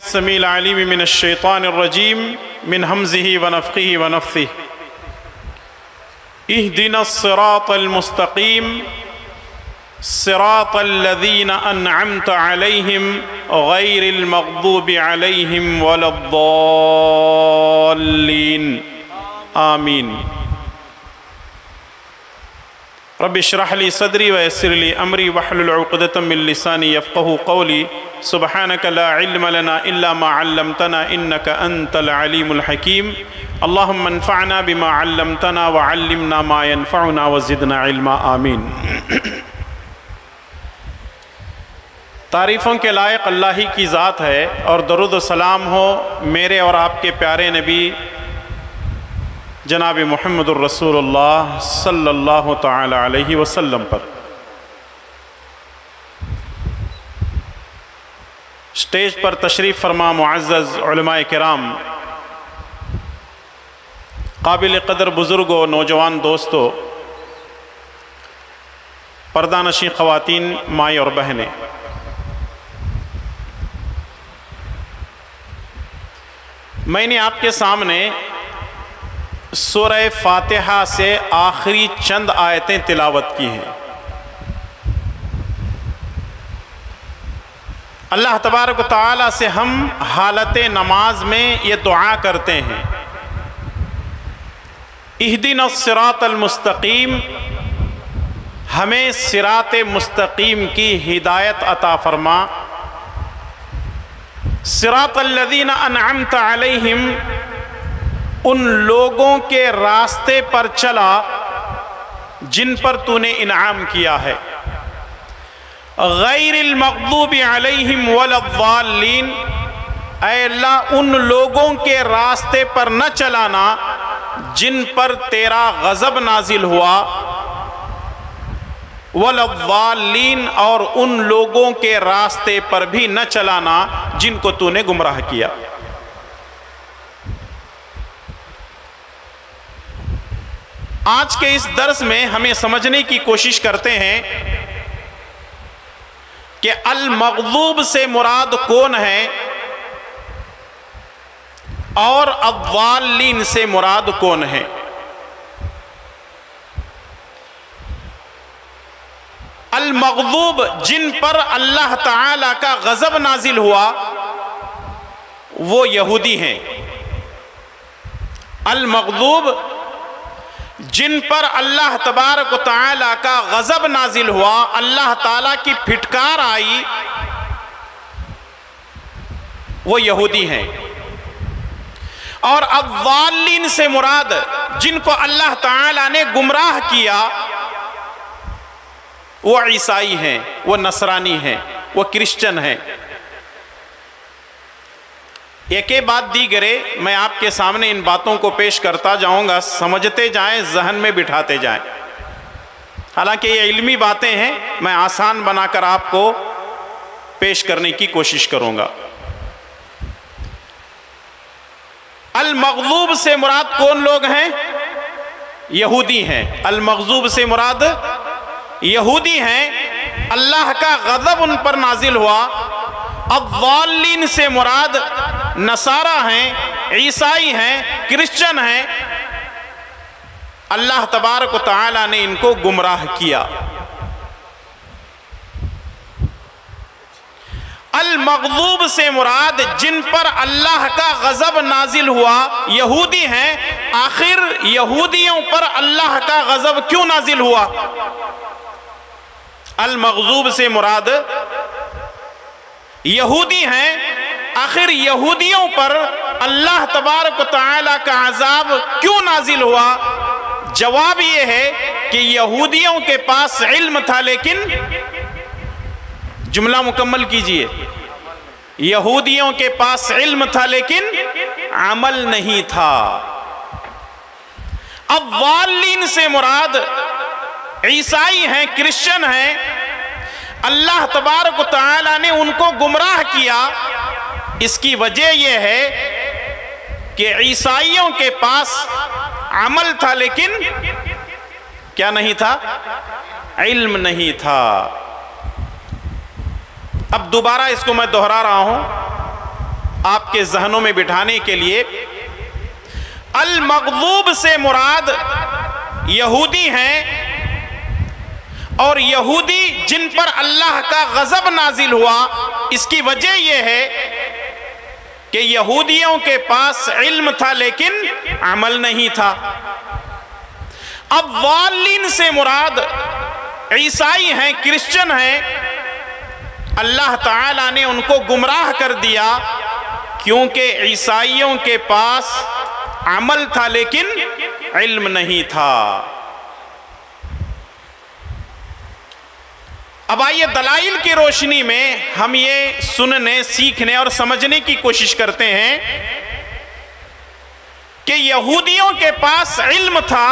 السميع العليم من الشيطان الرجيم من همزه ونفخه ونفثه اهدنا الصراط المستقيم صراط الذين أنعمت عليهم غير المغضوب عليهم ولا الضالين آمين رب اشرح لي صدري ويسر لي أمري واحلل عقدة من لساني يفقهوا قولي سبحانك لا علم لنا إلا ما علمتنا إنك أنت العليم الحكيم اللهم انفعنا بما علمتنا وعلمنا ما ينفعنا وزدنا علما آمین۔ تعریفوں کے لائق اللہ ہی کی ذات ہے اور درود و سلام ہو میرے اور آپ کے پیارے نبی جناب محمد الرسول اللہ صلی اللہ تعالی علیہ وسلم پر۔ اسٹیج پر تشریف فرما معزز علماء کرام، قابل قدر بزرگوں، نوجوان دوستوں، پردہ نشین خواتین، مائیں اور بہنیں، میں نے آپ کے سامنے سورہ فاتحہ سے آخری چند آیتیں تلاوت کی ہیں۔ اللہ تبارک و تعالیٰ سے ہم حالت نماز میں یہ دعا کرتے ہیں، اہدنا الصراط المستقیم، ہمیں صراط مستقیم کی ہدایت عطا فرما، صراط الذین انعمت علیہم، ان لوگوں کے راستے پر چلا جن پر تو نے انعام کیا ہے، غیر المغضوب علیہم ولا الضالین، اے اللہ ان لوگوں کے راستے پر نہ چلانا جن پر تیرا غضب نازل ہوا، ولا الضالین، اور ان لوگوں کے راستے پر بھی نہ چلانا جن کو تو نے گمراہ کیا۔ آج کے اس درس میں ہمیں سمجھنے کی کوشش کرتے ہیں کہ المغضوب سے مراد کون ہے اور الضالین سے مراد کون ہے۔ المغضوب جن پر اللہ تعالی کا غضب نازل ہوا وہ یہودی ہیں۔ المغضوب جن پر اللہ تبارک و تعالیٰ کا غضب نازل ہوا، اللہ تعالیٰ کی پھٹکار آئی، وہ یہودی ہیں۔ اور الضالین سے مراد جن کو اللہ تعالیٰ نے گمراہ کیا وہ عیسائی ہیں، وہ نصرانی ہیں، وہ کرسچن ہیں۔ ایک بات دیگرے میں آپ کے سامنے ان باتوں کو پیش کرتا جاؤں گا، سمجھتے جائیں، ذہن میں بٹھاتے جائیں۔ حالانکہ یہ علمی باتیں ہیں، میں آسان بنا کر آپ کو پیش کرنے کی کوشش کروں گا۔ المغضوب سے مراد کون لوگ ہیں؟ یہودی ہیں۔ المغضوب سے مراد یہودی ہیں، اللہ کا غضب ان پر نازل ہوا۔ الضالین سے مراد نصارہ ہیں، عیسائی ہیں، کرسچن ہیں، اللہ تبارک و تعالیٰ نے ان کو گمراہ کیا۔ المغضوب سے مراد جن پر اللہ کا غضب نازل ہوا یہودی ہیں۔ آخر یہودیوں پر اللہ کا غضب کیوں نازل ہوا؟ المغضوب سے مراد یہودی ہیں، آخر یہودیوں پر اللہ تبارک و تعالیٰ کا عذاب کیوں نازل ہوا؟ جواب یہ ہے کہ یہودیوں کے پاس علم تھا لیکن، جملہ مکمل کیجئے، یہودیوں کے پاس علم تھا لیکن عمل نہیں تھا۔ الضالین سے مراد عیسائی ہیں، کرسچن ہیں، اللہ تبارک و تعالیٰ نے ان کو گمراہ کیا۔ اس کی وجہ یہ ہے کہ عیسائیوں کے پاس عمل تھا لیکن کیا نہیں تھا؟ علم نہیں تھا۔ اب دوبارہ اس کو میں دہرا رہا ہوں، آپ کے ذہنوں میں بٹھانے کے لیے، المغضوب سے مراد یہودی ہیں، اور یہودی جن پر اللہ کا غضب نازل ہوا، اس کی وجہ یہ ہے کہ یہودیوں کے پاس علم تھا لیکن عمل نہیں تھا۔ اب ضالین سے مراد عیسائی ہیں، کرسچن ہیں، اللہ تعالیٰ نے ان کو گمراہ کر دیا کیونکہ عیسائیوں کے پاس عمل تھا لیکن علم نہیں تھا۔ اب آئیے دلائل کی روشنی میں ہم یہ سننے، سیکھنے اور سمجھنے کی کوشش کرتے ہیں کہ یہودیوں کے پاس علم تھا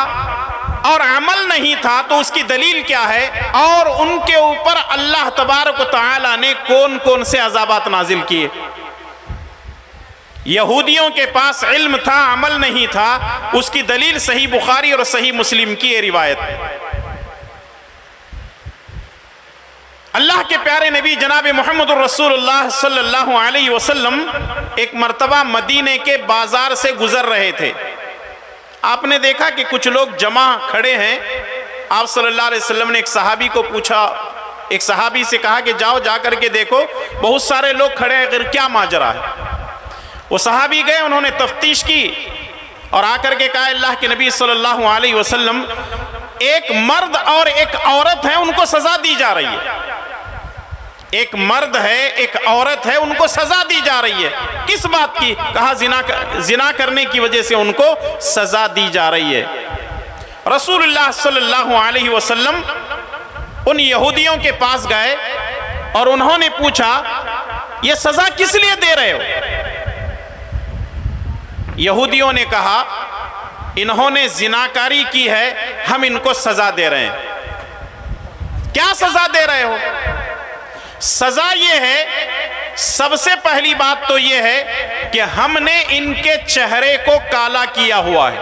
اور عمل نہیں تھا، تو اس کی دلیل کیا ہے، اور ان کے اوپر اللہ تبارک و تعالی نے کون کون سے عذابات نازل کیے۔ یہودیوں کے پاس علم تھا، عمل نہیں تھا، اس کی دلیل صحیح بخاری اور صحیح مسلم کی یہ روایت۔ اللہ کے پیارے نبی جناب محمد الرسول اللہ صلی اللہ علیہ وسلم ایک مرتبہ مدینے کے بازار سے گزر رہے تھے۔ آپ نے دیکھا کہ کچھ لوگ جمع کھڑے ہیں۔ آپ صلی اللہ علیہ وسلم نے ایک صحابی کو پوچھا، ایک صحابی سے کہا کہ جاؤ جا کر کے دیکھو بہت سارے لوگ کھڑے ہیں، اگر کیا ماجرا ہے۔ وہ صحابی گئے، انہوں نے تفتیش کی اور آ کر کے کہا اللہ کے نبی صلی اللہ علیہ وسلم ایک مرد اور ایک عورت ہے، ان کو سزا دی جا رہی ہے۔ ایک مرد ہے، ایک عورت ہے، ان کو سزا دی جا رہی ہے۔ کس بات کی؟ کہا زنا کرنے کی وجہ سے ان کو سزا دی جا رہی ہے۔ رسول اللہ صلی اللہ علیہ وسلم ان یہودیوں کے پاس گئے اور انہوں نے پوچھا یہ سزا کس لیے دے رہے ہو؟ یہودیوں نے کہا انہوں نے زناکاری کی ہے، ہم ان کو سزا دے رہے ہیں۔ کیا سزا دے رہے ہو؟ سزا یہ ہے، سب سے پہلی بات تو یہ ہے کہ ہم نے ان کے چہرے کو کالا کیا ہوا ہے۔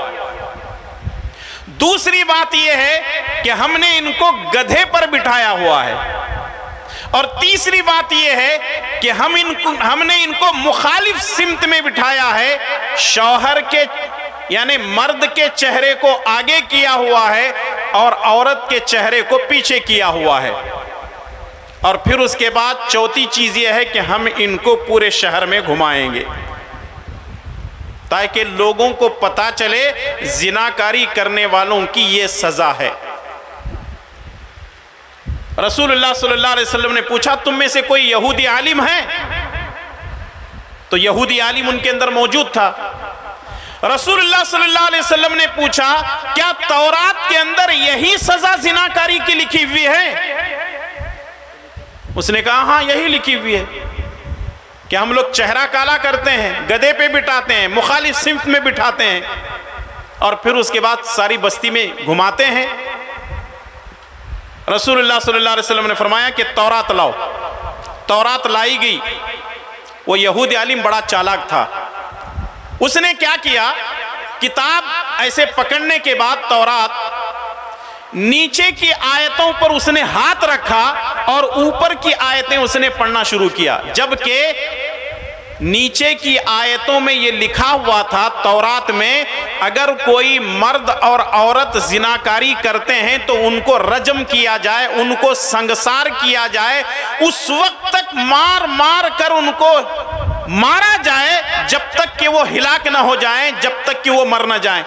دوسری بات یہ ہے کہ ہم نے ان کو گدھے پر بٹھایا ہوا ہے۔ اور تیسری بات یہ ہے کہ ہم نے ان کو مخالف سمت میں بٹھایا ہے، شوہر کے یعنی مرد کے چہرے کو آگے کیا ہوا ہے اور عورت کے چہرے کو پیچھے کیا ہوا ہے۔ اور پھر اس کے بعد چوتھی چیز یہ ہے کہ ہم ان کو پورے شہر میں گھمائیں گے تاکہ لوگوں کو پتا چلے زناکاری کرنے والوں کی یہ سزا ہے۔ رسول اللہ صلی اللہ علیہ وسلم نے پوچھا تم میں سے کوئی یہودی عالم ہے؟ تو یہودی عالم ان کے اندر موجود تھا۔ رسول اللہ صلی اللہ علیہ وسلم نے پوچھا کیا تورات کے اندر یہی سزا زناکاری کی لکھی ہوئی ہے؟ اس نے کہا ہاں یہی لکھی ہوئی ہے کہ ہم لوگ چہرہ کالا کرتے ہیں، گدھے پہ بٹھاتے ہیں، مخالف سمت میں بٹھاتے ہیں اور پھر اس کے بعد ساری بستی میں گھماتے ہیں۔ رسول اللہ صلی اللہ علیہ وسلم نے فرمایا کہ تورات لاؤ۔ تورات لائی گئی۔ وہ یہودی عالم بڑا چالاک تھا، اس نے کیا کیا، کتاب ایسے پکڑنے کے بعد تورات نیچے کی آیتوں پر اس نے ہاتھ رکھا اور اوپر کی آیتیں اس نے پڑھنا شروع کیا، جبکہ نیچے کی آیتوں میں یہ لکھا ہوا تھا تورات میں اگر کوئی مرد اور عورت زناکاری کرتے ہیں تو ان کو رجم کیا جائے، ان کو سنگسار کیا جائے، اس وقت تک مار مار کر ان کو مارا جائے جب تک کہ وہ ہلاک نہ ہو جائیں، جب تک کہ وہ مر نہ جائیں۔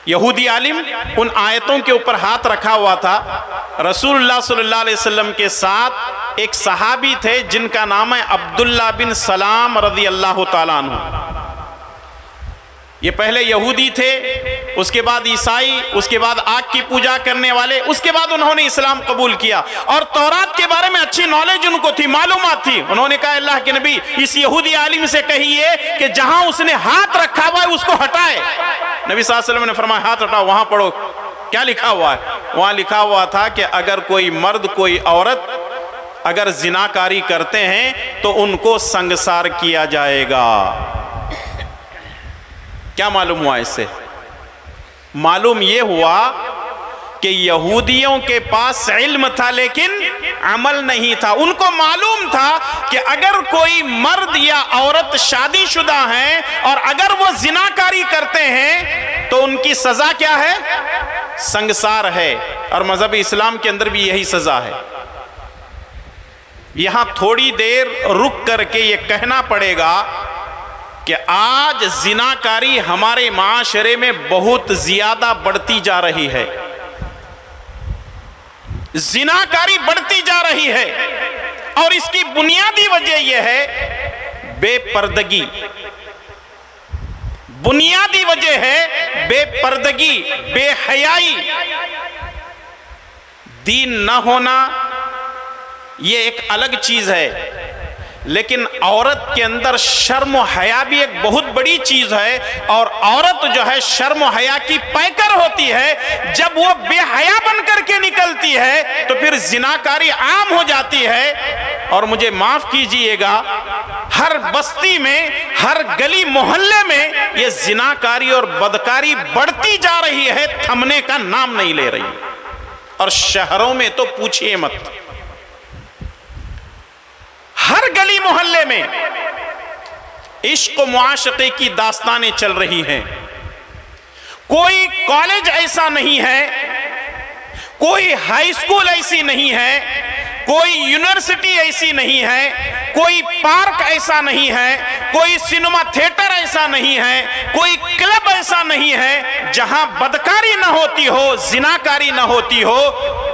یہودی عالم ان آیتوں کے اوپر ہاتھ رکھا ہوا تھا۔ رسول اللہ صلی اللہ علیہ وسلم کے ساتھ ایک صحابی تھے جن کا نام ہے عبداللہ بن سلام رضی اللہ تعالیٰ عنہ۔ یہ پہلے یہودی تھے، اس کے بعد عیسائی، اس کے بعد آگ کی پوجا کرنے والے، اس کے بعد انہوں نے اسلام قبول کیا اور تورات کے بارے میں اچھی نالج ان کو تھی، معلومات تھی۔ انہوں نے کہا اللہ کے نبی اس یہودی عالم سے کہیے کہ جہاں اس نے ہاتھ رکھا ہوا ہے اس کو ہٹائے۔ نبی صلی اللہ علیہ وسلم نے فرمایا ہاتھ ہٹاؤ، وہاں پڑھو کیا لکھا ہوا ہے۔ وہاں لکھا ہوا تھا کہ اگر کوئی مرد کوئی عورت اگر زناکاری کرتے ہیں تو ان کو سنگسار کیا جائے گا۔ کیا معلوم ہوا اس سے؟ معلوم یہ ہوا کہ یہودیوں کے پاس علم تھا لیکن عمل نہیں تھا. ان کو معلوم تھا کہ اگر کوئی مرد یا عورت شادی شدہ ہیں اور اگر وہ زناکاری کرتے ہیں تو ان کی سزا کیا ہے؟ سنگسار ہے. اور مذہب اسلام کے اندر بھی یہی سزا ہے. یہاں تھوڑی دیر رک کر کے یہ کہنا پڑے گا کہ آج زناکاری ہمارے معاشرے میں بہت زیادہ بڑھتی جا رہی ہے. زناکاری بڑھتی جا رہی ہے اور اس کی بنیادی وجہ یہ ہے بے پردگی. بنیادی وجہ ہے بے پردگی، بے حیائی. دین نہ ہونا یہ ایک الگ چیز ہے، لیکن عورت کے اندر شرم و حیا بھی ایک بہت بڑی چیز ہے. اور عورت جو ہے شرم و حیا کی پیکر ہوتی ہے. جب وہ بے حیا بن کر کے نکلتی ہے تو پھر زناکاری عام ہو جاتی ہے. اور مجھے معاف کیجئے گا، ہر بستی میں، ہر گلی محلے میں یہ زناکاری اور بدکاری بڑھتی جا رہی ہے، تھمنے کا نام نہیں لے رہی. اور شہروں میں تو پوچھئے مت، ہر گلی محلے میں عشق و معاشقے کی داستانیں چل رہی ہیں. کوئی کالج ایسا نہیں ہے، کوئی ہائی اسکول ایسی نہیں ہے، کوئی یونیورسٹی ایسی نہیں ہے، کوئی پارک ایسا نہیں ہے، کوئی سینما تھیٹر ایسا نہیں ہے، کوئی کلب ایسا نہیں ہے جہاں بدکاری نہ ہوتی ہو، زناکاری نہ ہوتی ہو.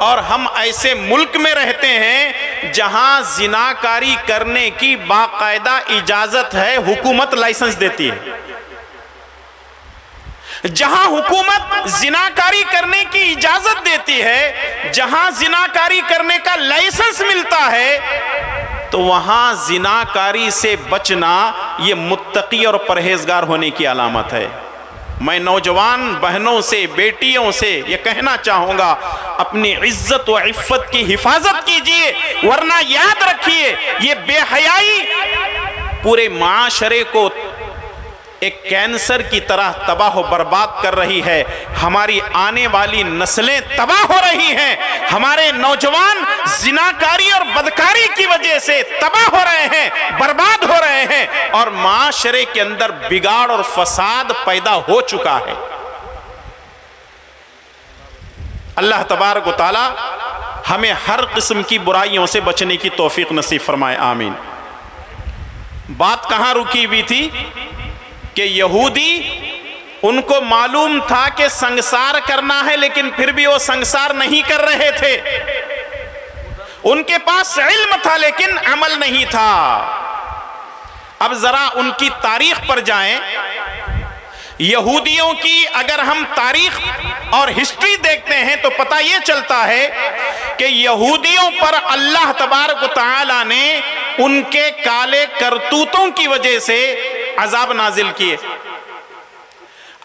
اور ہم ایسے ملک میں رہتے ہیں جہاں زناکاری کرنے کی باقاعدہ اجازت ہے، حکومت لائسنس دیتی ہے. جہاں حکومت زناکاری کرنے کی اجازت دیتی ہے، جہاں زناکاری کرنے کا لائسنس ملتا ہے، تو وہاں زناکاری سے بچنا یہ متقی اور پرہیزگار ہونے کی علامت ہے. میں نوجوان بہنوں سے، بیٹیوں سے یہ کہنا چاہوں گا، اپنی عزت و عفت کی حفاظت کیجئے، ورنہ یاد رکھیے یہ بے حیائی پورے معاشرے کو ایک کینسر کی طرح تباہ و برباد کر رہی ہے. ہماری آنے والی نسلیں تباہ ہو رہی ہیں. ہمارے نوجوان زناکاری اور بدکاری کی وجہ سے تباہ ہو رہے ہیں، برباد ہو رہے ہیں، اور معاشرے کے اندر بگاڑ اور فساد پیدا ہو چکا ہے. اللہ تبارک و تعالی ہمیں ہر قسم کی برائیوں سے بچنے کی توفیق نصیب فرمائے. آمین. بات کہاں رکی ہوئی تھی کہ یہودی ان کو معلوم تھا کہ سنگسار کرنا ہے، لیکن پھر بھی وہ سنگسار نہیں کر رہے تھے. ان کے پاس علم تھا لیکن عمل نہیں تھا. اب ذرا ان کی تاریخ پر جائیں. یہودیوں کی اگر ہم تاریخ اور ہسٹری دیکھتے ہیں تو پتہ یہ چلتا ہے کہ یہودیوں پر اللہ تبارک و تعالی نے ان کے کالے کرتوتوں کی وجہ سے عذاب نازل کیے.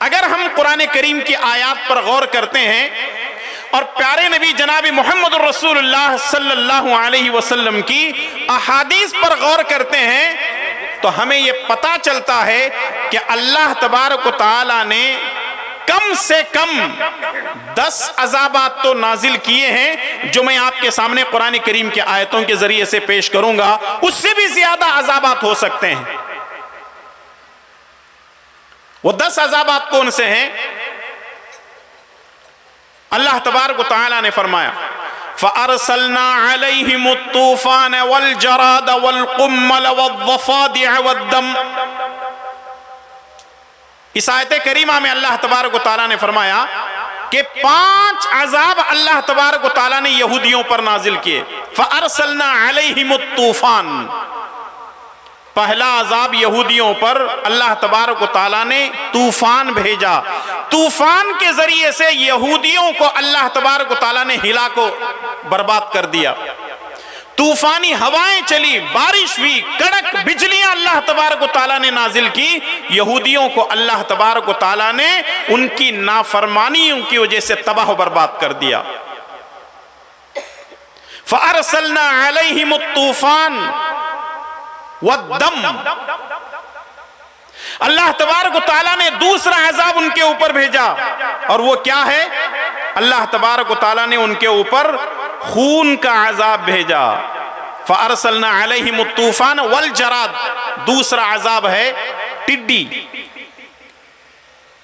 اگر ہم قرآن کریم کی آیات پر غور کرتے ہیں اور پیارے نبی جناب محمد رسول اللہ صلی اللہ علیہ وسلم کی احادیث پر غور کرتے ہیں تو ہمیں یہ پتہ چلتا ہے کہ اللہ تبارک و تعالی نے کم سے کم 10 عذابات تو نازل کیے ہیں، جو میں آپ کے سامنے قرآن کریم کے آیتوں کے ذریعے سے پیش کروں گا. اس سے بھی زیادہ عذابات ہو سکتے ہیں. وہ 10 عذابات کون سے ہیں؟ اللہ تبارک و تعالی نے فرمایا فَأَرْسَلْنَا عَلَيْهِمُ الطُّوفَانَ وَالْجَرَادَ وَالْقُمَّلَ وَالضَّفَادِعَ وَالدَّمَ. اس آیت کریمہ میں اللہ تبارک و تعالی نے فرمایا کہ 5 عذاب اللہ تبارک و تعالی نے یہودیوں پر نازل کیے. فَأَرْسَلْنَا عَلَيْهِمُ الطُّوفَانَ، پہلا عذاب یہودیوں پر اللہ تبارک و تعالی نے طوفان بھیجا. طوفان کے ذریعے سے یہودیوں کو اللہ تبارک و تعالی نے ہلاک و برباد کر دیا. طوفانی ہوائیں چلی، بارش ہوئی، کڑک بجلیاں اللہ تبارک و تعالی نے نازل کی. یہودیوں کو اللہ تبارک و تعالی نے ان کی نافرمانیوں کی وجہ سے تباہ و برباد کر دیا. فَأَرْسَلْنَا عَلَيْهِمُ الطُّوفَانَ والدم. اللہ تبارک و تعالیٰ نے دوسرا عذاب ان کے اوپر بھیجا، اور وہ کیا ہے؟ اللہ تبارک و تعالیٰ نے ان کے اوپر خون کا عذاب بھیجا، فَأَرْسَلْنَا عَلَيْهِمُ الطُّوفَانَ وَالْجَرَادَ۔ دوسرا عذاب ہے ٹڈی۔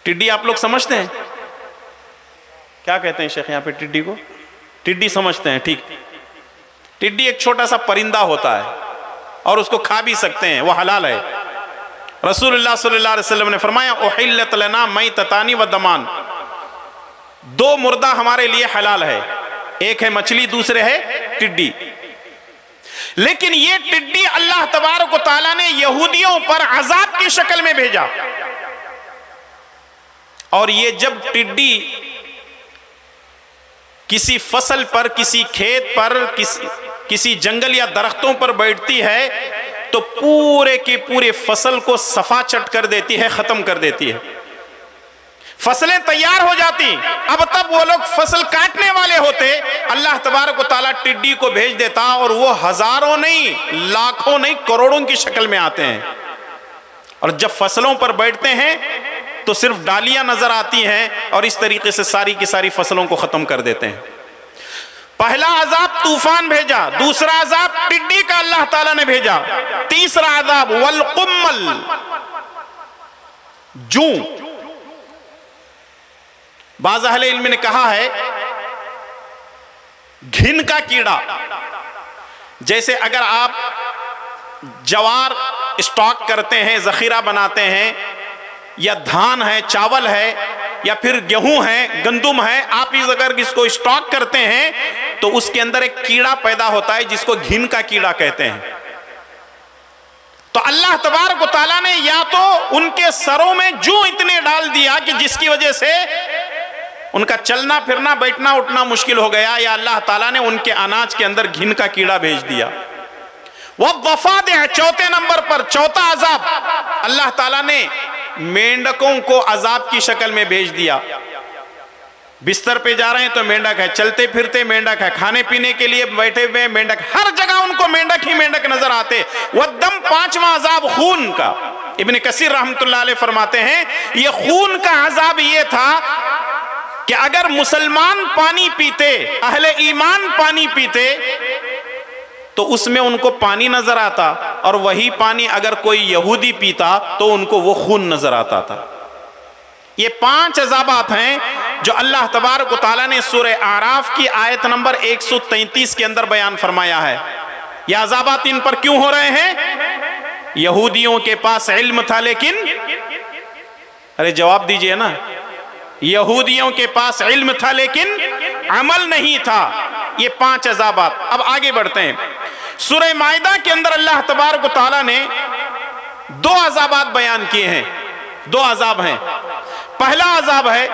ٹڈی آپ لوگ سمجھتے ہیں کیا کہتے ہیں شیخ یہاں پہ ٹڈی کو؟ ٹڈی سمجھتے ہیں، ٹھیک۔ ٹڈی ایک چھوٹا سا پرندہ ہوتا ہے اور اس کو کھا بھی سکتے ہیں، وہ حلال ہے۔ رسول اللہ صلی اللہ علیہ وسلم نے فرمایا احلت لنا میتتان ودمان، دو مردہ ہمارے لیے حلال ہے، ایک ہے مچھلی، دوسرے ہے ٹڈی۔ لیکن یہ ٹڈی اللہ تبارک و تعالیٰ نے یہودیوں پر عذاب کی شکل میں بھیجا، اور یہ جب ٹڈی کسی فصل پر، کسی کھیت پر، کسی جنگل یا درختوں پر بیٹھتی ہے تو پورے کی پورے فصل کو صفا چٹ کر دیتی ہے، ختم کر دیتی ہے، فصلیں تیار ہو جاتی۔ اب تب وہ لوگ فصل کاٹنے والے ہوتے، اللہ تبارک و تعالیٰ ٹڈی کو بھیج دیتا، اور وہ ہزاروں نہیں، لاکھوں نہیں، کروڑوں کی شکل میں آتے ہیں، اور جب فصلوں پر بیٹھتے ہیں تو صرف ڈالیاں نظر آتی ہیں، اور اس طریقے سے ساری کی ساری فصلوں کو ختم کر دیتے ہیں۔ پہلا عذاب طوفان بھیجا، دوسرا عذاب ٹڈی کا اللہ تعالیٰ نے بھیجا، تیسرا عذاب والقمل، جوں۔ بعض اہل علم نے کہا ہے گھن کا کیڑا، جیسے اگر آپ جوار اسٹاک کرتے ہیں، ذخیرہ بناتے ہیں، یا دھان ہے، چاول ہے، یا پھر گیہوں ہے، گندم ہے، آپ اگر اس کو اسٹاک کرتے ہیں تو اس کے اندر ایک کیڑا پیدا ہوتا ہے جس کو گھن کا کیڑا کہتے ہیں۔ تو اللہ تبارک و تعالیٰ نے یا تو ان کے سروں میں جوں اتنے ڈال دیا کہ جس کی وجہ سے ان کا چلنا پھرنا، بیٹھنا اٹھنا مشکل ہو گیا، یا اللہ تعالیٰ نے ان کے اناج کے اندر گھن کا کیڑا بھیج دیا۔ وَالضَّفَادِعَ، چوتھے نمبر پر چوتھا عذاب اللہ تعالیٰ نے مینڈکوں کو عذاب کی شکل میں بھیج دیا۔ بستر پہ جا رہے ہیں تو مینڈک ہے، چلتے پھرتے مینڈک ہے، کھانے پینے کے لیے بیٹھے ہوئے مینڈک، ہر جگہ ان کو مینڈک ہی مینڈک نظر آتے۔ والدم، پانچواں عذاب خون کا۔ ابن کثیر رحمۃ اللہ علیہ فرماتے ہیں یہ خون کا عذاب یہ تھا کہ اگر مسلمان پانی پیتے، اہل ایمان پانی پیتے، تو اس میں ان کو پانی نظر آتا، اور وہی پانی اگر کوئی یہودی پیتا تو ان کو وہ خون نظر آتا تھا۔ یہ 5 عذابات ہیں جو اللہ تبارک و تعالیٰ نے سورہ اعراف کی آیت نمبر 133 کے اندر بیان فرمایا ہے۔ یہ عذابات ان پر کیوں ہو رہے ہیں؟ یہودیوں کے پاس علم تھا لیکن، ارے جواب دیجئے نا، یہودیوں کے پاس علم تھا لیکن عمل نہیں تھا۔ یہ 5 عذابات۔ اب آگے بڑھتے ہیں۔ سورہ مائدہ کے اندر اللہ تبارک و تعالیٰ نے 2 عذابات بیان کیے ہیں، 2 عذاب ہیں۔ پہلا عذاب ہے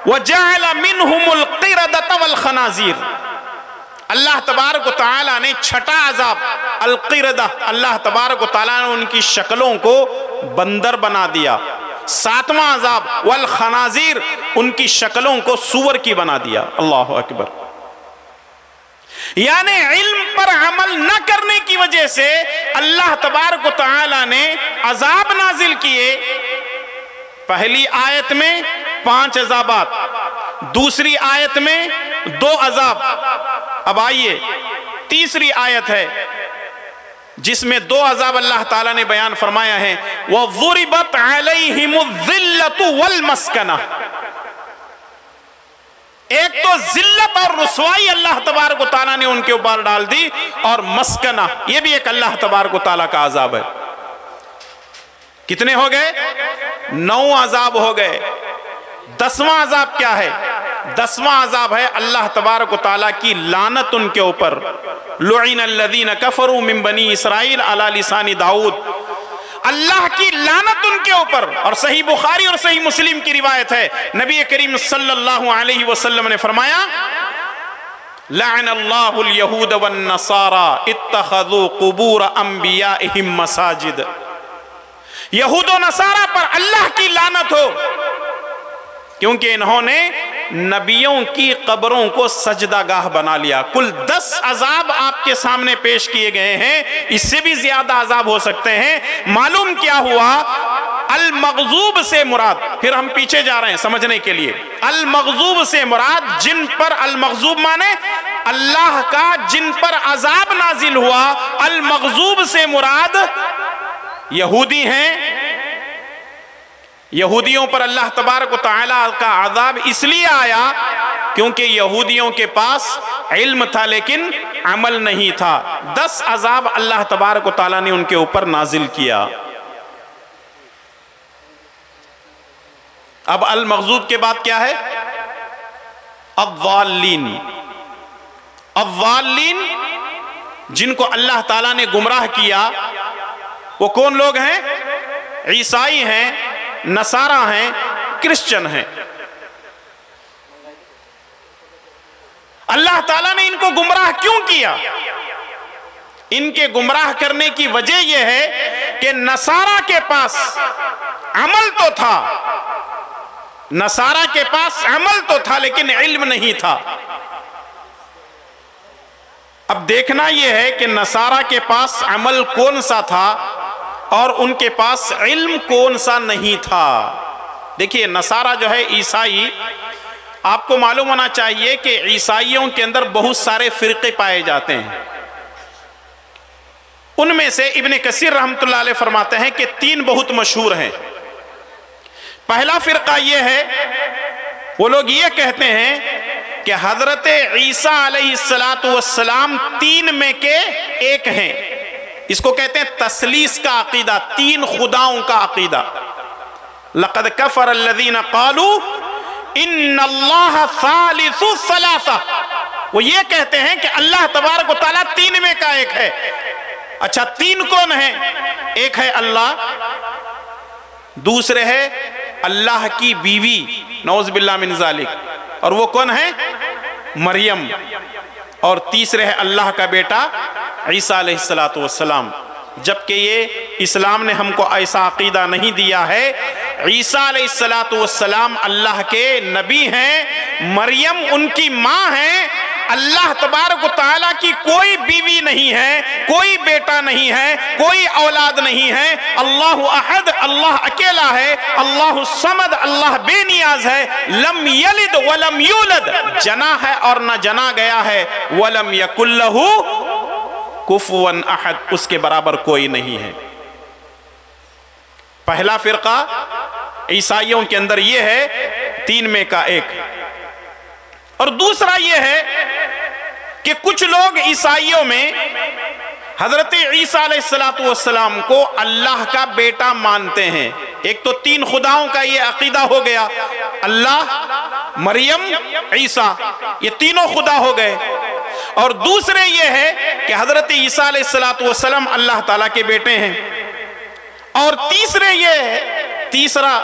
وَجَعَلَ مِنْهُمُ الْقِرَدَةَ وَالْخَنَازِيرَ، اللہ تبارک و تعالیٰ نے چھٹا عذاب القردہ، اللہ تبارک و تعالیٰ نے ان کی شکلوں کو بندر بنا دیا۔ 7واں عذاب والخنازیر، ان کی شکلوں کو سور کی بنا دیا۔ اللہ اکبر۔ یعنی علم پر عمل نہ کرنے کی وجہ سے اللہ تبارک و تعالیٰ نے عذاب نازل کیے۔ پہلی آیت میں 5 عذابات، دوسری آیت میں 2 عذاب۔ اب آئیے تیسری آیت ہے جس میں 2 عذاب اللہ تعالیٰ نے بیان فرمایا ہے۔ وَضُرِبَتْ عَلَيْهِمُ الذِّلَّةُ وَالْمَسْكَنَةُ، ایک تو ذلت اور رسوائی اللہ تبارک و تعالیٰ نے ان کے اوپر ڈال دی، اور مسکنہ، یہ بھی ایک اللہ تبارک و تعالیٰ کا عذاب ہے۔ کتنے ہو گئے؟ 9 عذاب ہو گئے۔ 10واں عذاب کیا ہے؟ 10واں عذاب ہے اللہ تبارک و تعالیٰ کی لعنت ان کے اوپر۔ لعن الذین کفروا من بنی اسرائیل علی لسان داؤد، اللہ کی لعنت ان کے اوپر۔ اور صحیح بخاری اور صحیح مسلم کی روایت ہے، نبی کریم صلی اللہ علیہ وسلم نے فرمایا لعن اللہ الیہود والنصارى اتخذوا قبور انبیائہم مساجد، یہود و نصارہ پر اللہ کی لعنت ہو، کیونکہ انہوں نے نبیوں کی قبروں کو سجدہ گاہ بنا لیا۔ کل 10 عذاب آپ کے سامنے پیش کیے گئے ہیں، اس سے بھی زیادہ عذاب ہو سکتے ہیں۔ معلوم کیا ہوا؟ المغضوب سے مراد، پھر ہم پیچھے جا رہے ہیں سمجھنے کے لیے، المغضوب سے مراد جن پر، المغضوب مانے اللہ کا جن پر عذاب نازل ہوا، المغضوب سے مراد یہودی ہیں۔ یہودیوں پر اللہ تبارک و تعالی کا عذاب اس لیے آیا کیونکہ یہودیوں کے پاس علم تھا لیکن عمل نہیں تھا۔ 10 عذاب اللہ تبارک و تعالی نے ان کے اوپر نازل کیا۔ اب المغضوب کے بعد کیا ہے؟ الضالین۔ الضالین جن کو اللہ تعالیٰ نے گمراہ کیا وہ کون لوگ ہیں؟ عیسائی ہیں، نصارہ ہیں، کرسچن ہیں۔ اللہ تعالیٰ نے ان کو گمراہ کیوں کیا؟ ان کے گمراہ کرنے کی وجہ یہ ہے کہ نصارہ کے پاس عمل تو تھا، نصارہ کے پاس عمل تو تھا لیکن علم نہیں تھا۔ اب دیکھنا یہ ہے کہ نصارہ کے پاس عمل کون سا تھا اور ان کے پاس علم کون سا نہیں تھا۔ دیکھیے نصارہ جو ہے عیسائی، آپ کو معلوم ہونا چاہیے کہ عیسائیوں کے اندر بہت سارے فرقے پائے جاتے ہیں۔ ان میں سے ابن کثیر رحمۃ اللہ علیہ فرماتے ہیں کہ 3 بہت مشہور ہیں۔ پہلا فرقہ یہ ہے، وہ لوگ یہ کہتے ہیں کہ حضرت عیسیٰ علیہ السلام 3 میں کے ایک ہیں۔ اس کو کہتے ہیں تثلیث کا عقیدہ، 3 خداؤں کا عقیدہ۔ لقد کفر الذین قالوا ان اللہ ثالث ثلاثہ، وہ یہ کہتے ہیں کہ اللہ تبارک و تعالیٰ 3 میں کا ایک ہے۔ اچھا 3 کون ہیں؟ ایک ہے اللہ، دوسرے ہے اللہ کی بیوی نعوذ باللہ من ذالک، اور وہ کون ہے؟ مریم، اور تیسرے ہے اللہ کا بیٹا عیسیٰ علیہ السلام۔ جبکہ یہ اسلام نے ہم کو ایسا عقیدہ نہیں دیا ہے۔ عیسیٰ علیہ السلام اللہ کے نبی ہیں، مریم ان کی ماں ہیں۔ اللہ تبارک و تعالیٰ کی کوئی بیوی نہیں ہے، کوئی بیٹا نہیں ہے، کوئی اولاد نہیں ہے۔ اللہ احد، اللہ اکیلا ہے۔ اللہ الصمد، اللہ بے نیاز ہے۔ لم یلد ولم یولد، جنا ہے اور نہ جنا گیا ہے۔ ولم یکن لہ کفوا احد، اس کے برابر کوئی نہیں ہے۔ پہلا فرقہ عیسائیوں کے اندر یہ ہے 3 میں کا ایک، اور دوسرا یہ ہے کہ کچھ لوگ عیسائیوں میں حضرت عیسیٰ علیہ السلام کو اللہ کا بیٹا مانتے ہیں۔ ایک تو 3 خداؤں کا یہ عقیدہ ہو گیا، اللہ، مریم، عیسیٰ، یہ تینوں خدا ہو گئے۔ اور دوسرے یہ ہے کہ حضرت عیسیٰ علیہ السلام اللہ تعالیٰ کے بیٹے ہیں۔ اور تیسرے یہ ہے، تیسرا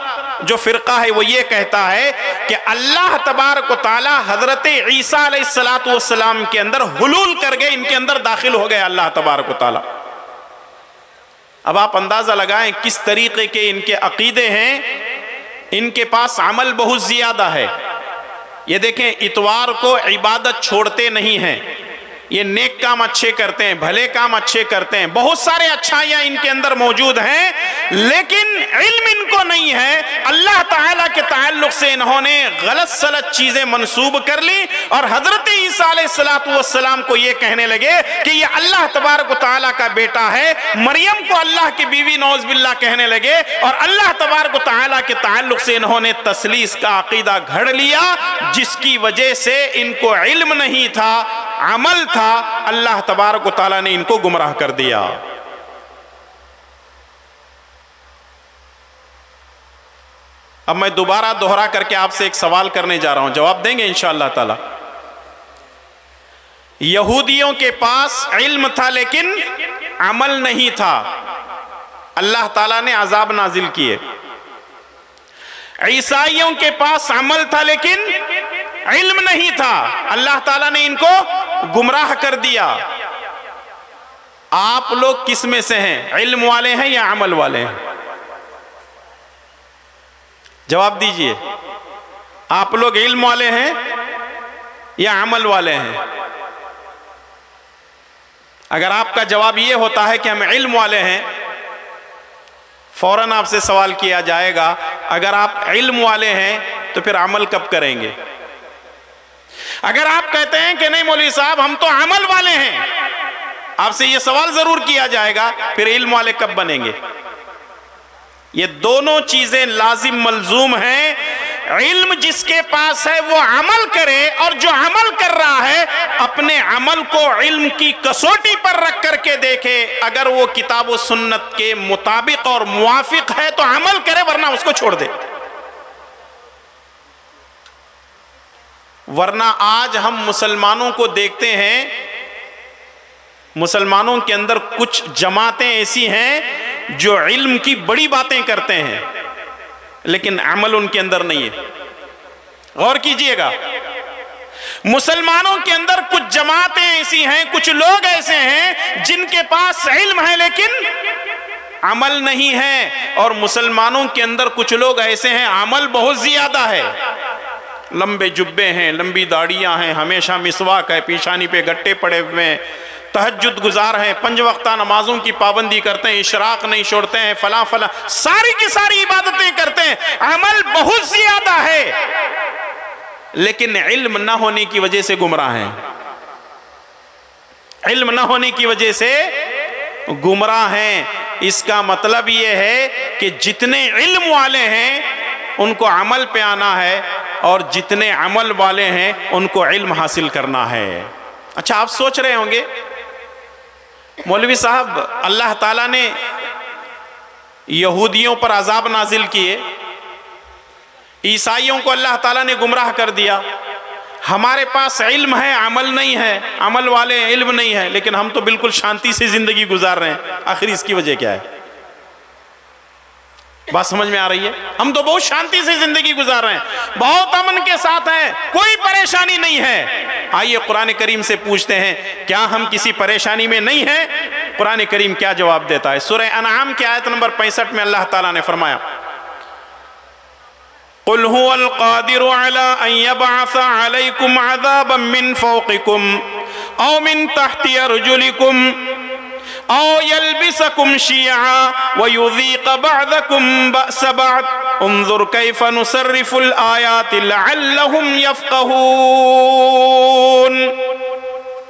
جو فرقہ ہے وہ یہ کہتا ہے کہ اللہ تبارک و تعالی حضرت عیسیٰ علیہ السلام کے اندر حلول کر گئے، ان کے اندر داخل ہو گئے اللہ تبارک و تعالی۔ اب آپ اندازہ لگائیں کس طریقے کے ان کے عقیدے ہیں۔ ان کے پاس عمل بہت زیادہ ہے۔ یہ دیکھیں اتوار کو عبادت چھوڑتے نہیں ہیں، یہ نیک کام اچھے کرتے ہیں، بھلے کام اچھے کرتے ہیں، بہت سارے اچھائیاں ان کے اندر موجود ہیں، لیکن علم ان کو نہیں ہے۔ اللہ تعالیٰ کے تعلق سے انہوں نے غلط سلط چیزیں منسوب کر لی، اور حضرت عیسیٰ علیہ السلام کو یہ کہنے لگے کہ یہ اللہ تبارک و تعالیٰ کا بیٹا ہے۔ مریم کو اللہ کی بیوی نعوذ باللہ کہنے لگے، اور اللہ تبارک و تعالیٰ کے تعلق سے انہوں نے تثلیث کا عقیدہ گھڑ لیا، جس کی وجہ سے ان کو علم نہیں تھا، عمل تھا۔ اللہ تبارک و تعالیٰ نے ان کو گمراہ کر دیا۔ اب میں دوبارہ دوہرا کر کے آپ سے ایک سوال کرنے جا رہا ہوں، جواب دیں گے انشاءاللہ تعالی۔ یہودیوں کے پاس علم تھا لیکن عمل نہیں تھا، اللہ تعالیٰ نے عذاب نازل کیے۔ عیسائیوں کے پاس عمل تھا لیکن علم نہیں تھا، اللہ تعالیٰ نے ان کو گمراہ کر دیا۔ آپ لوگ کس میں سے ہیں؟ علم والے ہیں یا عمل والے ہیں؟ جواب دیجئے، آپ لوگ علم والے ہیں یا عمل والے ہیں؟ اگر آپ کا جواب یہ ہوتا ہے کہ ہم علم والے ہیں، فوراً آپ سے سوال کیا جائے گا اگر آپ علم والے ہیں تو پھر عمل کب کریں گے؟ اگر آپ کہتے ہیں کہ نہیں مولوی صاحب ہم تو عمل والے ہیں، آپ سے یہ سوال ضرور کیا جائے گا پھر علم والے کب بنیں گے؟ یہ دونوں چیزیں لازم ملزوم ہیں۔ علم جس کے پاس ہے وہ عمل کرے، اور جو عمل کر رہا ہے اپنے عمل کو علم کی کسوٹی پر رکھ کر کے دیکھے، اگر وہ کتاب و سنت کے مطابق اور موافق ہے تو عمل کرے، ورنہ اس کو چھوڑ دے۔ ورنہ آج ہم مسلمانوں کو دیکھتے ہیں، مسلمانوں کے اندر کچھ جماعتیں ایسی ہیں جو علم کی بڑی باتیں کرتے ہیں لیکن عمل ان کے اندر نہیں ہے۔ غور کیجئے گا، مسلمانوں کے اندر کچھ جماعتیں ایسی ہیں، کچھ لوگ ایسے ہیں جن کے پاس علم ہے لیکن عمل نہیں ہے، اور مسلمانوں کے اندر کچھ لوگ ایسے ہیں عمل بہت زیادہ ہے، لمبے جبے ہیں، لمبی داڑیاں ہیں، ہمیشہ مسواک ہے، پیشانی پہ گٹے پڑے ہوئے ہیں، تہجد گزار ہیں، 5 وقتہ نمازوں کی پابندی کرتے ہیں، اشراق نہیں چھوڑتے ہیں، فلاں فلاں ساری کی ساری عبادتیں کرتے ہیں، عمل بہت زیادہ ہے لیکن علم نہ ہونے کی وجہ سے گمراہ ہیں، علم نہ ہونے کی وجہ سے گمراہ ہیں۔ اس کا مطلب یہ ہے کہ جتنے علم والے ہیں ان کو عمل پہ آنا ہے، اور جتنے عمل والے ہیں ان کو علم حاصل کرنا ہے۔ اچھا، آپ سوچ رہے ہوں گے مولوی صاحب اللہ تعالیٰ نے یہودیوں پر عذاب نازل کیے، عیسائیوں کو اللہ تعالیٰ نے گمراہ کر دیا، ہمارے پاس علم ہے عمل نہیں ہے، عمل والے ہیں علم نہیں ہے، لیکن ہم تو بالکل شانتی سے زندگی گزار رہے ہیں، آخر اس کی وجہ کیا ہے؟ بات سمجھ میں آ رہی ہے؟ ہم تو بہت شانتی سے زندگی گزار رہے ہیں، بہت امن کے ساتھ ہیں، کوئی پریشانی نہیں ہے۔ آئیے قرآن کریم سے پوچھتے ہیں کیا ہم کسی پریشانی میں نہیں ہیں؟ قرآن کریم کیا جواب دیتا ہے؟ سورہ انعام کی آیت نمبر 65 میں اللہ تعالیٰ نے فرمایا قُلْ هُوَ الْقَادِرُ عَلَىٰ أَن يَبْعَثَ عَلَيْكُمْ عَذَابًا مِّن فَوْقِكُمْ أَوْ مِن تَحْتِ أَرْجُلِكُمْ أَوْ يَلْبِسَكُمْ شِيَعًا وَيُذِيقَ بَعْضَكُمْ بَأْسَ بَعْضٍ انظر كيف نصرف الآيات لعلهم يفقهون۔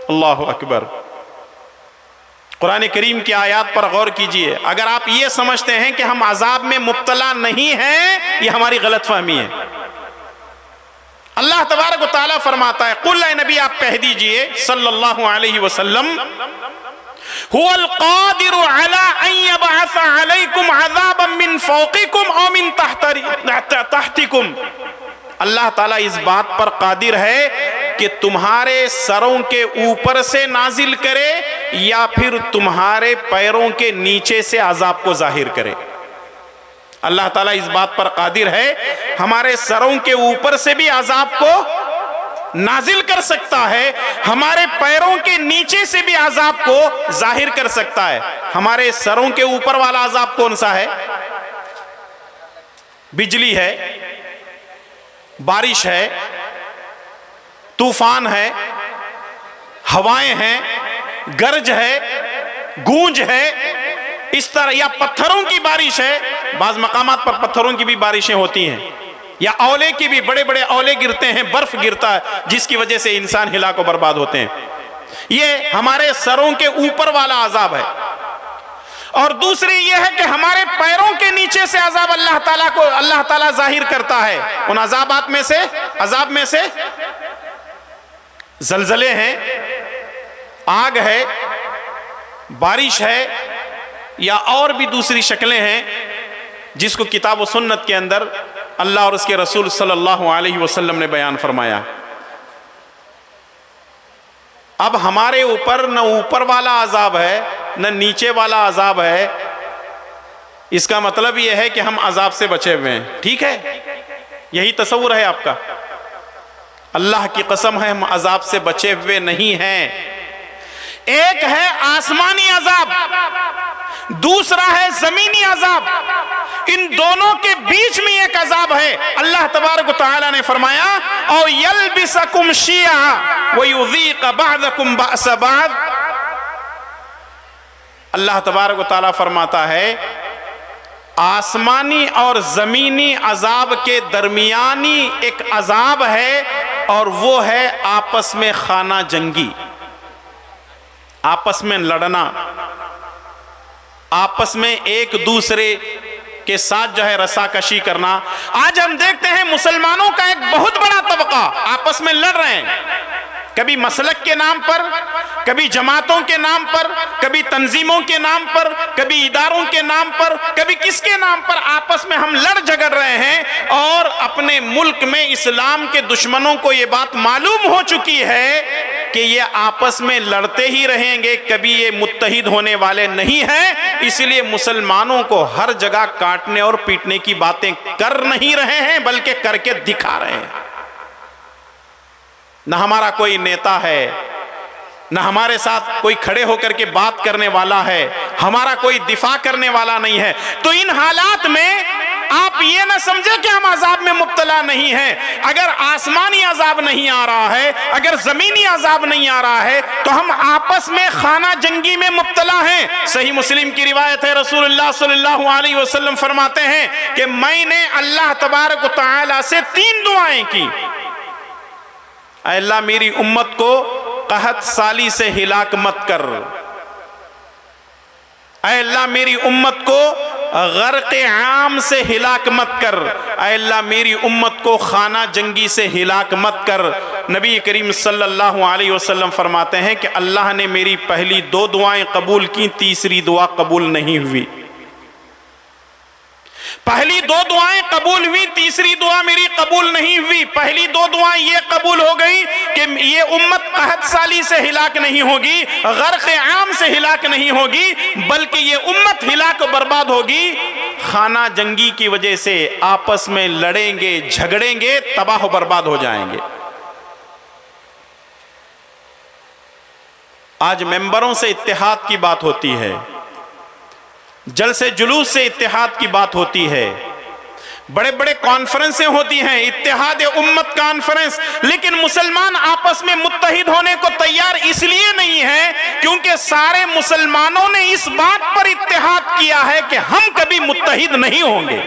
اللہ اکبر۔ قرآن کریم کی آیات پر غور کیجئے، اگر آپ یہ سمجھتے ہیں کہ ہم عذاب میں مبتلا نہیں ہیں، یہ ہماری غلط فہمی ہے۔ اللہ تبارک و تعالیٰ فرماتا ہے قل اے نبی آپ کہہ دیجئے صلی اللہ علیہ وسلم هو القادر على ان يبعث عليكم عذابا من فوقكم او من تحتكم، اللہ تعالیٰ اس بات پر قادر ہے کہ تمہارے سروں کے اوپر سے نازل کرے یا پھر تمہارے پیروں کے نیچے سے عذاب کو ظاہر کرے۔ اللہ تعالیٰ اس بات پر قادر ہے ہمارے سروں کے اوپر سے بھی عذاب کو نازل کر سکتا ہے، ہمارے پیروں کے نیچے سے بھی عذاب کو ظاہر کر سکتا ہے۔ ہمارے سروں کے اوپر والا عذاب کون سا ہے؟ بجلی ہے، بارش ہے، طوفان ہے، ہوائیں ہیں، گرج ہے، گونج ہے، اس طرح، یا پتھروں کی بارش ہے، بعض مقامات پر پتھروں کی بھی بارشیں ہوتی ہیں، یا اولے کی بھی، بڑے بڑے اولے گرتے ہیں، برف گرتا ہے جس کی وجہ سے انسان ہلاک و برباد ہوتے ہیں۔ یہ ہمارے سروں کے اوپر والا عذاب ہے۔ اور دوسری یہ ہے کہ ہمارے پیروں کے نیچے سے عذاب اللہ تعالیٰ ظاہر کرتا ہے۔ ان عذاب میں سے زلزلے ہیں، آگ ہے، بارش ہے، یا اور بھی دوسری شکلیں ہیں جس کو کتاب و سنت کے اندر اللہ اور اس کے رسول صلی اللہ علیہ وسلم نے بیان فرمایا۔ اب ہمارے اوپر نہ اوپر والا عذاب ہے نہ نیچے والا عذاب ہے، اس کا مطلب یہ ہے کہ ہم عذاب سے بچے ہوئے ہیں۔ ٹھیک ہے، یہی تصور ہے آپ کا؟ اللہ کی قسم ہے ہم عذاب سے بچے ہوئے نہیں ہیں۔ ایک ہے آسمانی عذاب، دوسرا ہے زمینی عذاب، ان دونوں کے بیچ میں ایک عذاب ہے۔ اللہ تبارک و تعالیٰ نے فرمایا او یلبسکم شیعا ویذیق بعضکم بأس بعض۔ اللہ تبارک و تعالیٰ فرماتا ہے آسمانی اور زمینی عذاب کے درمیانی ایک عذاب ہے، اور وہ ہے آپس میں خانہ جنگی، آپس میں لڑنا، آپس میں ایک دوسرے کے ساتھ جو ہے رساکشی کرنا۔ آج ہم دیکھتے ہیں مسلمانوں کا ایک بہت بڑا طبقہ آپس میں لڑ رہے ہیں، کبھی مسلک کے نام پر، کبھی جماعتوں کے نام پر، کبھی تنظیموں کے نام پر، کبھی اداروں کے نام پر، کبھی کس کے نام پر آپس میں ہم لڑ جھگڑ رہے ہیں۔ اور اپنے ملک میں اسلام کے دشمنوں کو یہ بات معلوم ہو چکی ہے کہ یہ آپس میں لڑتے ہی رہیں گے، کبھی یہ متحد ہونے والے نہیں ہیں، اس لیے مسلمانوں کو ہر جگہ کاٹنے اور پیٹنے کی باتیں کر نہیں رہے ہیں بلکہ کر کے دکھا رہے ہیں۔ نہ ہمارا کوئی نیتا ہے، نہ ہمارے ساتھ کوئی کھڑے ہو کر کے بات کرنے والا ہے، ہمارا کوئی دفاع کرنے والا نہیں ہے۔ تو ان حالات میں آپ یہ نہ سمجھے کہ ہم عذاب میں مبتلا نہیں ہیں۔ اگر آسمانی عذاب نہیں آ رہا ہے، اگر زمینی عذاب نہیں آ رہا ہے، تو ہم آپس میں خانہ جنگی میں مبتلا ہیں۔ صحیح مسلم کی روایت ہے، رسول اللہ صلی اللہ علیہ وسلم فرماتے ہیں کہ میں نے اللہ تبارک و تعالی سے 3 دعائیں کی۔ اے اللہ میری امت کو قحط سالی سے ہلاک مت کر، اے اللہ میری امت کو غرق عام سے ہلاک مت کر، اے اللہ میری امت کو خانہ جنگی سے ہلاک مت کر۔ نبی کریم صلی اللہ علیہ وسلم فرماتے ہیں کہ اللہ نے میری پہلی 2 دعائیں قبول کی، تیسری دعا قبول نہیں ہوئی۔ پہلی 2 دعائیں قبول ہوئی، تیسری دعا میری قبول نہیں ہوئی۔ پہلی 2 دعائیں یہ قبول ہو گئی کہ یہ امت قحط سالی سے ہلاک نہیں ہوگی، غرق عام سے ہلاک نہیں ہوگی، بلکہ یہ امت ہلاک و برباد ہوگی خانہ جنگی کی وجہ سے۔ آپس میں لڑیں گے، جھگڑیں گے، تباہ و برباد ہو جائیں گے۔ آج ممبروں سے اتحاد کی بات ہوتی ہے، جلسے جلوس سے اتحاد کی بات ہوتی ہے، بڑے بڑے کانفرنسیں ہوتی ہیں، اتحاد امت کانفرنس، لیکن مسلمان آپس میں متحد ہونے کو تیار اس لیے نہیں ہے کیونکہ سارے مسلمانوں نے اس بات پر اتحاد کیا ہے کہ ہم کبھی متحد نہیں ہوں گے۔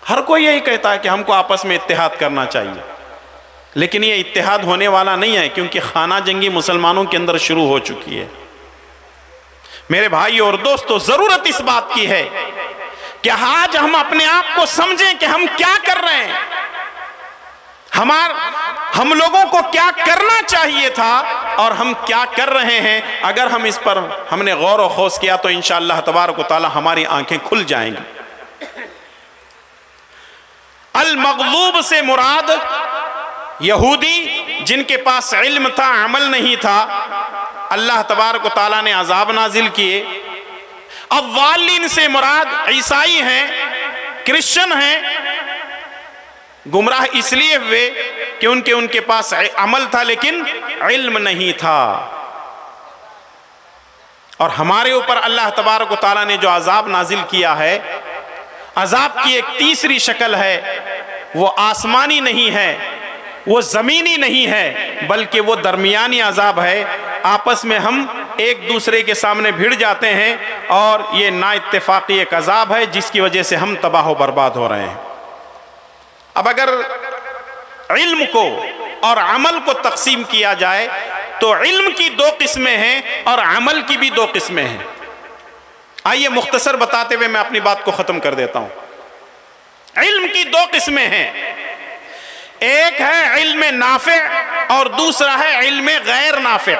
ہر کوئی یہی کہتا ہے کہ ہم کو آپس میں اتحاد کرنا چاہیے، لیکن یہ اتحاد ہونے والا نہیں ہے کیونکہ خانہ جنگی مسلمانوں کے اندر شروع ہو چکی ہے۔ میرے بھائی اور دوستو، ضرورت اس بات کی ہے کہ آج ہم اپنے آپ کو سمجھیں کہ ہم کیا کر رہے ہیں، ہم لوگوں کو کیا کرنا چاہیے تھا اور ہم کیا کر رہے ہیں۔ اگر ہم اس پر ہم نے غور و خوض کیا تو انشاءاللہ تبارک و تعالی ہماری آنکھیں کھل جائیں گی۔ المغضوب سے مراد یہودی جن کے پاس علم تھا، عمل نہیں تھا، اللہ تبارک و تعالیٰ نے عذاب نازل کیے۔ الضالین سے مراد عیسائی ہیں، کرسچن ہیں، گمراہ اس لیے ہوئے کہ ان کے پاس عمل تھا لیکن علم نہیں تھا۔ اور ہمارے اوپر اللہ تبارک و تعالیٰ نے جو عذاب نازل کیا ہے، عذاب کی ایک تیسری شکل ہے، وہ آسمانی نہیں ہے، وہ زمینی نہیں ہے، بلکہ وہ درمیانی عذاب ہے۔ آپس میں ہم ایک دوسرے کے سامنے بھیڑ جاتے ہیں اور یہ نا اتفاقی ایک عذاب ہے جس کی وجہ سے ہم تباہ و برباد ہو رہے ہیں۔ اب اگر علم کو اور عمل کو تقسیم کیا جائے تو علم کی 2 قسمیں ہیں اور عمل کی بھی 2 قسمیں ہیں۔ آئیے مختصر بتاتے ہوئے میں اپنی بات کو ختم کر دیتا ہوں۔ علم کی 2 قسمیں ہیں، ایک ہے علم نافع اور دوسرا ہے علم غیر نافع۔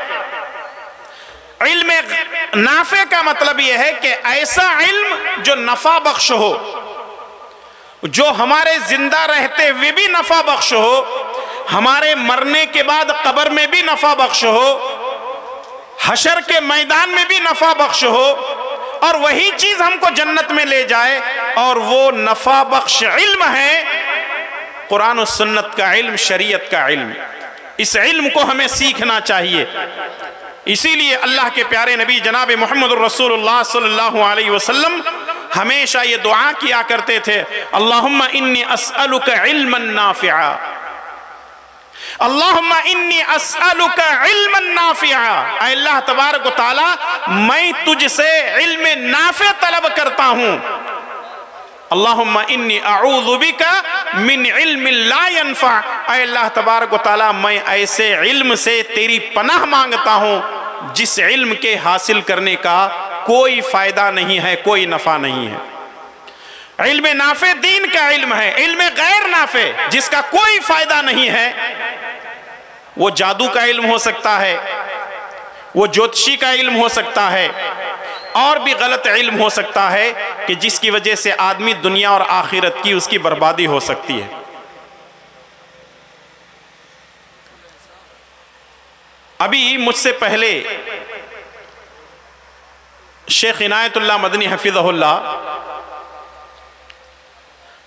علم نافع کا مطلب یہ ہے کہ ایسا علم جو نفع بخش ہو، جو ہمارے زندہ رہتے ہوئے بھی نفع بخش ہو، ہمارے مرنے کے بعد قبر میں بھی نفع بخش ہو، حشر کے میدان میں بھی نفع بخش ہو، اور وہی چیز ہم کو جنت میں لے جائے، اور وہ نفع بخش علم ہے قرآن و سنت کا علم، شریعت کا علم۔ اس علم کو ہمیں سیکھنا چاہیے۔ اسی لیے اللہ کے پیارے نبی جناب محمد الرسول اللہ صلی اللہ علیہ وسلم ہمیشہ یہ دعا کیا کرتے تھے، اللہم انی اسألک علما نافعا، اللہم انی اسألک علما نافعا، اے اللہ تبارک و تعالی میں تجھ سے علم نافع طلب کرتا ہوں۔ اللہم انی اعوذ بک من علم لا ینفع، اے اللہ تبارک و تعالیٰ میں ایسے علم سے تیری پناہ مانگتا ہوں جس علم کے حاصل کرنے کا کوئی فائدہ نہیں ہے، کوئی نفع نہیں ہے۔ علم نافع دین کا علم ہے، علم غیر نافع جس کا کوئی فائدہ نہیں ہے، وہ جادو کا علم ہو سکتا ہے، وہ جوتشی کا علم ہو سکتا ہے، اور بھی غلط علم ہو سکتا ہے کہ جس کی وجہ سے آدمی دنیا اور آخرت کی اس کی بربادی ہو سکتی ہے۔ ابھی مجھ سے پہلے شیخ عنایت اللہ مدنی حفظہ اللہ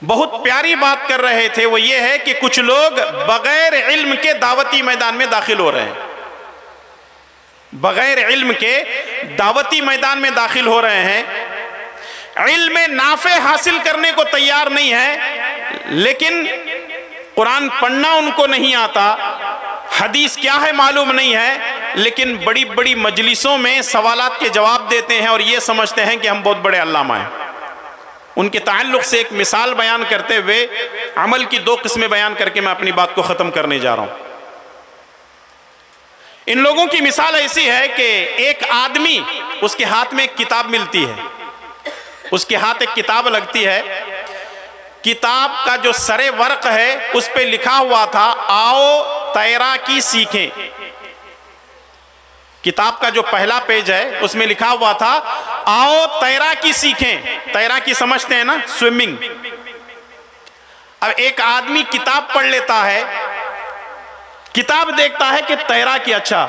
بہت پیاری بات کر رہے تھے، وہ یہ ہے کہ کچھ لوگ بغیر علم کے دعوتی میدان میں داخل ہو رہے ہیں، بغیر علم کے دعوتی میدان میں داخل ہو رہے ہیں، علم نافع حاصل کرنے کو تیار نہیں ہے، لیکن قرآن پڑھنا ان کو نہیں آتا، حدیث کیا ہے معلوم نہیں ہے، لیکن بڑی بڑی مجلسوں میں سوالات کے جواب دیتے ہیں اور یہ سمجھتے ہیں کہ ہم بہت بڑے علامہ ہیں۔ ان کے تعلق سے ایک مثال بیان کرتے ہوئے عمل کی 2 قسمیں بیان کر کے میں اپنی بات کو ختم کرنے جا رہا ہوں۔ ان لوگوں کی مثال ایسی ہے کہ ایک آدمی، اس کے ہاتھ میں ایک کتاب ملتی ہے، اس کے ہاتھ ایک کتاب لگتی ہے، کتاب کا جو سر ورق ہے اس پہ لکھا ہوا تھا آؤ تیراکی سیکھیں۔ کتاب کا جو پہلا پیج ہے اس میں لکھا ہوا تھا آؤ تیراکی سیکھیں۔ تیراکی سمجھتے ہیں نا، سوئمنگ۔ اب ایک آدمی کتاب پڑھ لیتا ہے، کتاب دیکھتا ہے کہ تیراکی، اچھا،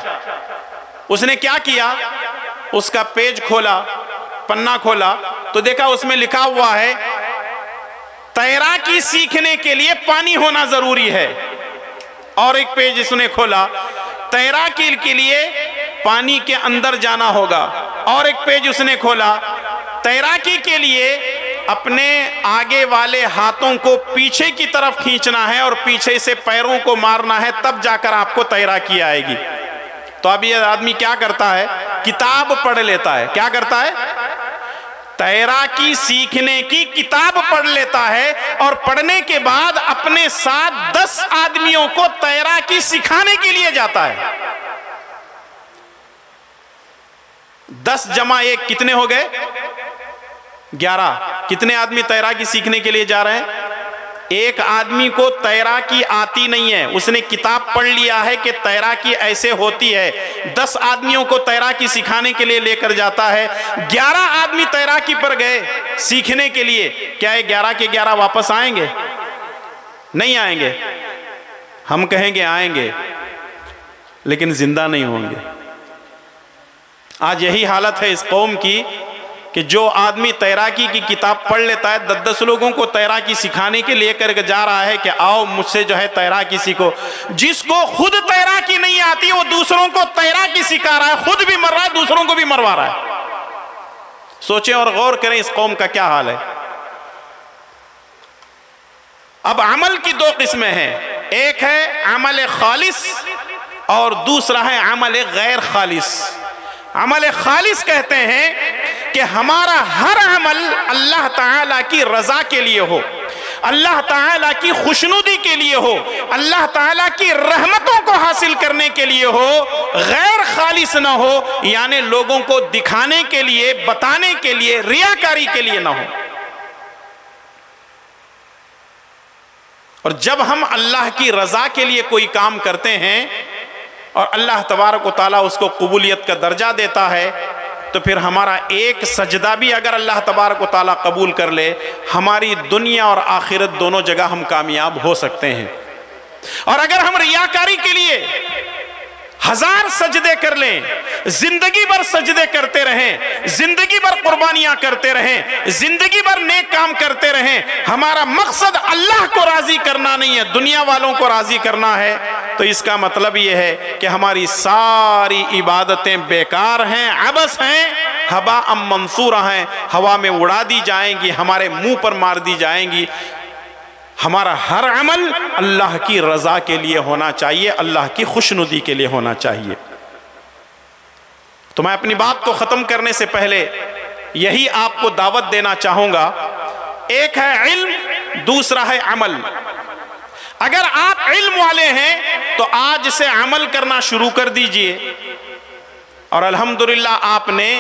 اس نے کیا کیا، اس کا پیج کھولا، پنہ کھولا تو دیکھا اس میں لکھا ہوا ہے تیراکی سیکھنے کے لیے پانی ہونا ضروری ہے، اور ایک پیج اس نے کھولا، تیراکی کے لیے پانی کے اندر جانا ہوگا، اور ایک پیج اس نے کھولا، تیراکی کے لیے اپنے آگے والے ہاتھوں کو پیچھے کی طرف کھینچنا ہے اور پیچھے سے پیروں کو مارنا ہے، تب جا کر آپ کو تیراکی آئے گی۔ تو اب یہ آدمی کیا کرتا ہے، کتاب پڑھ لیتا ہے، کیا کرتا ہے، تیراکی سیکھنے کی کتاب پڑھ لیتا ہے، اور پڑھنے کے بعد اپنے ساتھ 10 آدمیوں کو تیراکی سکھانے کے لیے جاتا ہے۔ 10 جمع 1 کتنے ہو گئے، 11۔ کتنے آدمی تیراکی سیکھنے کے لیے جا رہے ہیں؟ ایک آدمی کو تیراکی آتی نہیں ہے، اس نے کتاب پڑھ لیا ہے کہ تیراکی ایسے ہوتی ہے، 10 آدمیوں کو تیراکی سکھانے کے لیے لے کر جاتا ہے، 11 آدمی تیراکی پر گئے سیکھنے کے لیے، کیا یہ 11 کے 11 واپس آئیں گے؟ نہیں آئیں گے۔ ہم کہیں گے آئیں گے، لیکن زندہ نہیں ہوں گے۔ آج یہی حالت ہے اس قوم کی کہ جو آدمی تیراکی کی کتاب پڑھ لیتا ہے، 10 لوگوں کو تیراکی سکھانے کے لیے کر جا رہا ہے کہ آؤ مجھ سے جو ہے تیراکی سیکھو، جس کو خود تیراکی نہیں آتی وہ دوسروں کو تیراکی سکھا رہا ہے، خود بھی مر رہا ہے، دوسروں کو بھی مروا رہا ہے۔ سوچیں اور غور کریں اس قوم کا کیا حال ہے۔ اب عمل کی 2 قسمیں ہیں، ایک ہے عمل خالص اور دوسرا ہے عمل غیر خالص۔ عمل خالص کہتے ہیں کہ ہمارا ہر عمل اللہ تعالیٰ کی رضا کے لیے ہو، اللہ تعالیٰ کی خوشنودی کے لیے ہو، اللہ تعالیٰ کی رحمتوں کو حاصل کرنے کے لیے ہو، غیر خالص نہ ہو، یعنی لوگوں کو دکھانے کے لیے، بتانے کے لیے، ریاکاری کے لیے نہ ہو۔ اور جب ہم اللہ کی رضا کے لیے کوئی کام کرتے ہیں اور اللہ تبارک و تعالیٰ اس کو قبولیت کا درجہ دیتا ہے، تو پھر ہمارا ایک سجدہ بھی اگر اللہ تبارک و تعالیٰ قبول کر لے، ہماری دنیا اور آخرت دونوں جگہ ہم کامیاب ہو سکتے ہیں۔ اور اگر ہم ریاکاری کے لیے 1000 سجدے کر لیں، زندگی بھر سجدے کرتے رہیں، زندگی بھر قربانیاں کرتے رہیں، زندگی بھر نیک کام کرتے رہیں، ہمارا مقصد اللہ کو راضی کرنا نہیں ہے، دنیا والوں کو راضی کرنا ہے، تو اس کا مطلب یہ ہے کہ ہماری ساری عبادتیں بیکار ہیں، عبث ہیں، ہباء منثورہ ہیں، ہوا میں اڑا دی جائیں گی، ہمارے منہ پر مار دی جائیں گی۔ ہمارا ہر عمل اللہ کی رضا کے لیے ہونا چاہیے، اللہ کی خوشنودی کے لیے ہونا چاہیے۔ تو میں اپنی بات کو ختم کرنے سے پہلے یہی آپ کو دعوت دینا چاہوں گا ایک ہے علم، دوسرا ہے عمل۔ اگر آپ علم والے ہیں تو آج سے عمل کرنا شروع کر دیجئے، اور الحمدللہ آپ نے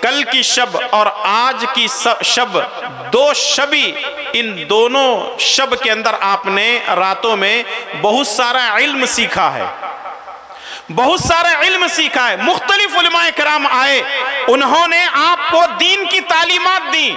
کل کی شب اور آج کی شب، دو شبی، ان دونوں شب کے اندر آپ نے راتوں میں بہت سارا علم سیکھا ہے، بہت سارا علم سیکھا ہے۔ مختلف علماء کرام آئے، انہوں نے آپ کو دین کی تعلیمات دی۔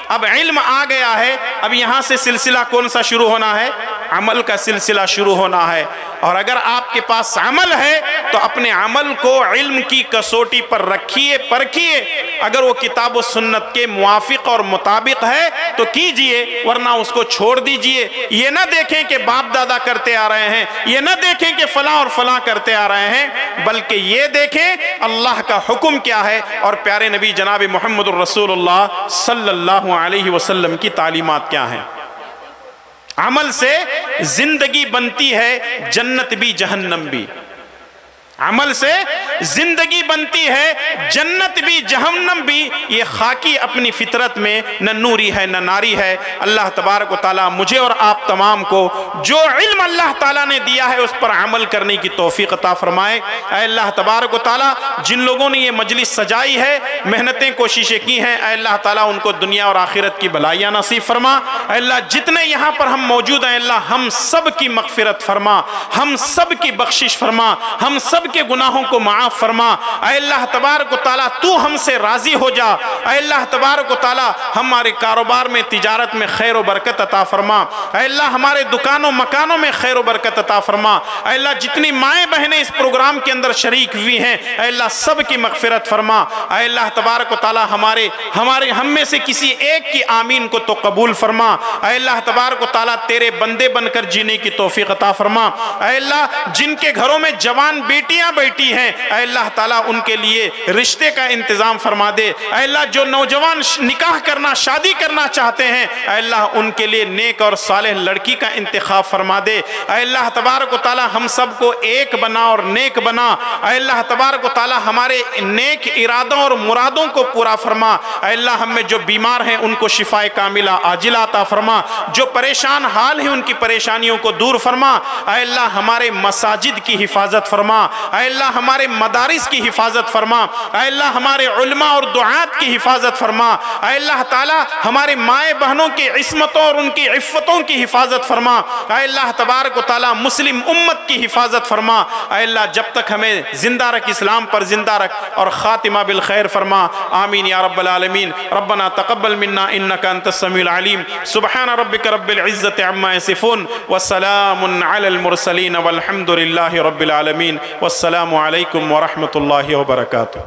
اب علم آ گیا ہے، اب یہاں سے سلسلہ کون سا شروع ہونا ہے؟ عمل کا سلسلہ شروع ہونا ہے۔ اور اگر آپ کے پاس عمل ہے تو اپنے عمل کو علم کی کسوٹی پر رکھیے، پرکھیے، اگر وہ کتاب و سنت کے موافق اور مطابق ہے تو کیجئے، ورنہ اس کو چھوڑ دیجئے۔ یہ نہ دیکھیں کہ باپ دادا کرتے آ رہے ہیں، یہ نہ دیکھیں کہ فلاں اور فلاں کرتے آ رہے ہیں، بلکہ یہ دیکھیں اللہ کا حکم کیا ہے اور پیارے نبی جناب محمد الرسول اللہ صلی اللہ علیہ وسلم کی تعلیمات کیا ہیں۔ عمل سے زندگی بنتی ہے، جنت بھی جہنم بھی۔ عمل سے زندگی بنتی ہے، جنت بھی جہنم بھی۔ یہ خاکی اپنی فطرت میں نہ نوری ہے نہ ناری ہے۔ اللہ تبارک و تعالیٰ مجھے اور آپ تمام کو جو علم اللہ تعالیٰ نے دیا ہے اس پر عمل کرنے کی توفیق عطا فرمائے۔ اے اللہ تبارک و تعالیٰ جن لوگوں نے یہ مجلس سجائی ہے، محنتیں کوششیں کی ہیں، اے اللہ تعالیٰ ان کو دنیا اور آخرت کی بھلائیاں نصیب فرما۔ اے اللہ جتنے یہاں پر ہم موجود ہیں، اللہ ہم سب کی مغفرت فرما، ہم سب کی بخشش فرما، ہم سب کے گناہوں کو معاف فرما۔ اے اللہ تبارک و تعالیٰ تو ہم سے راضی ہو جا۔ اے اللہ تبارک و تعالیٰ ہمارے کاروبار میں، تجارت میں خیر و برکت عطا فرما۔ اے اللہ ہمارے دکانوں مکانوں میں خیر و برکت عطا فرما۔ اے اللہ جتنی مائیں بہنیں اس پروگرام کے اندر شریک ہوئی ہیں، اے اللہ سب کی مغفرت فرما۔ اے اللہ تبارک و تعالیٰ ہم میں سے کسی ایک کی آمین کو تو قبول فرما۔ اے اللہ تبارک و تعالیٰ تیرے بندے بن کر جینے کی توفیق عطا فرما۔ اے اللہ جن کے گھروں میں جوان بیٹیاں بیٹی ہیں، اے اللہ تعالیٰ ان کے لیے رشتے کا انتظام فرما دے۔ اے اللہ جو نوجوان نکاح کرنا، شادی کرنا چاہتے ہیں، اے اللہ ان کے لیے نیک اور صالح لڑکی کا انتخاب فرما دے۔ اے اللہ تبارک و تعالیٰ ہم سب کو ایک بنا اور نیک بنا۔ اے اللہ تبارک و تعالیٰ ہمارے نیک ارادوں اور مرادوں کو پورا فرما۔ اے اللہ ہم میں جو بیمار ہیں ان کو شفائے کاملہ عاجلہ عطا فرما، جو پریشان حال ہیں ان کی پریشانیوں کو دور فرما۔ اے اللہ ہمارے مساجد کی حفاظت فرما۔ اے اللہ ہمارے مدارس کی حفاظت فرما۔ اے اللہ ہمارے علماء اور دعات کی حفاظت فرما۔ اے اللہ تعالی ہمارے مائیں بہنوں کی عصمتوں اور ان کی عفتوں کی حفاظت فرما۔ اے اللہ تبارک و تعالی مسلم امت کی حفاظت فرما۔ اے اللہ جب تک ہمیں زندہ رکھ، اسلام پر زندہ رکھ اور خاتمہ بالخیر فرما۔ آمین یا رب العالمین۔ ربنا تقبل منا انک انت السمیع العلیم۔ سبحان ربک رب العزت عما یصفون وسلام علی المرسلین والحمد للہ رب العالمین۔ والسلام علیکم ورحمۃ اللہ وبرکاتہ۔